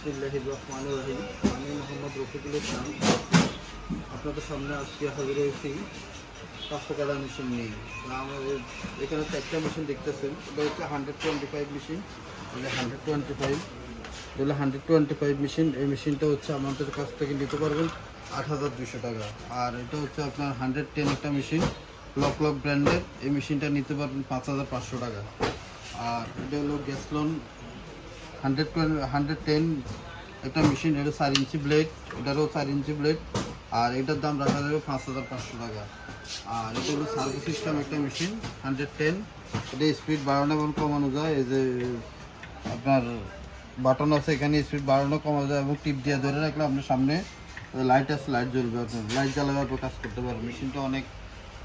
বিসমিল্লাহির রহমানির রহিম। আমি মোহাম্মদ রফিকুল ইসলাম আপনাদের সামনে আজকে হাজির হয়েছি কাস্ট কাটা মেশিন নিয়ে। আমাদের এখানে একটা মেশিন দেখতেছেন, এটা হচ্ছে 125 মেশিন। এটা 125 মেশিন। এই মেশিনটা হচ্ছে আমাদের কাছ থেকে নিতে পারবেন 8,200 টাকা। আর এটা হচ্ছে আপনার 110 একটা মেশিন, লক ব্র্যান্ডের। এই মেশিনটা নিতে পারবেন 5,500 টাকা। আর এটা হলো গ্যাসলন 110 একটা মেশিন, এটা 4 ইঞ্চি ব্লেড, এটারও 4 ইঞ্চি ব্লেড। আর এটার দাম রাখা যাবে 5,500 টাকা। আর এটা হলো সার্ভিস সিস্টেম একটা মেশিন 110, এটা স্পিড বাড়ানো এবং কমানো যায়। এই যে আপনার বাটন আছে, এখানে স্পিড বাড়ানো কমানো যায় এবং টিপ দিয়ে ধরে রাখলে আপনার সামনে লাইট আছে, লাইট জ্বলবে, আপনার লাইট জ্বালাবার পর কাজ করতে পারবেন। মেশিনটা অনেক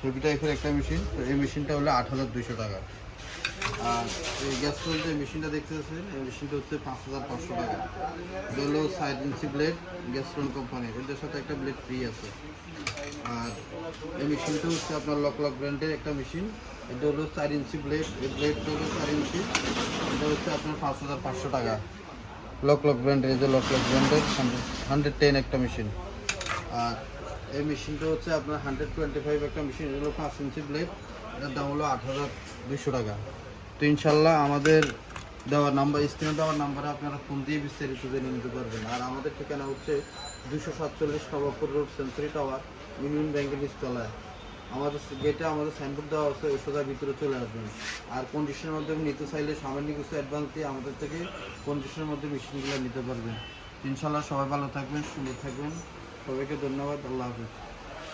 হেভি টাইপের একটা মেশিন। তো এই মেশিনটা হলো 8,200 টাকা। আর এই গ্যাস যে মেশিনটা দেখতে পাচ্ছেন, এই মেশিনটা হচ্ছে 5,500 টাকা। এটা হলো 4 ইঞ্চি ব্লেড, গ্যাসট্রন কোম্পানির, এটার সাথে একটা ব্লেড ফ্রি আছে। আর এই মেশিনটা হচ্ছে আপনার লক ব্র্যান্ডের একটা মেশিন। এটা হলো 4 ইঞ্চি ব্লেড, এই ব্লেডটা হলো 4 ইঞ্চি। এটা হচ্ছে আপনার 5,500 টাকা। লক ব্র্যান্ডের, এই যে লক ব্র্যান্ডের 110 একটা মেশিন। আর এই মেশিনটা হচ্ছে আপনার 125 একটা মেশিন, এটা হলো 5 ইঞ্চি ব্লেড, এটার দাম হলো 8,200 টাকা। তো ইনশাল্লাহ আমাদের দেওয়ার নাম্বার, স্ক্রিনে দেওয়ার নাম্বারে আপনারা ফোন দিয়ে বিস্তারিত জেনে নিতে পারবেন। আর আমাদের ঠিকানা হচ্ছে 247 Nawabpur road, century tower, union ব্যাংকের নিচতলায়। আমাদের গেটে আমাদের সাইনবোর্ড দেওয়া আছে, ওই সোজা ভিতরে চলে আসবেন। আর কন্ডিশনের মাধ্যমে নিতে চাইলে সামান্য কিছু অ্যাডভান্স দিয়ে আমাদের থেকে কন্ডিশনের মধ্যে মেশিনগুলো নিতে পারবেন। ইনশাল্লাহ সবাই ভালো থাকবেন, সুন্দর থাকবেন। সবাইকে ধন্যবাদ। আল্লাহ হাফেজ।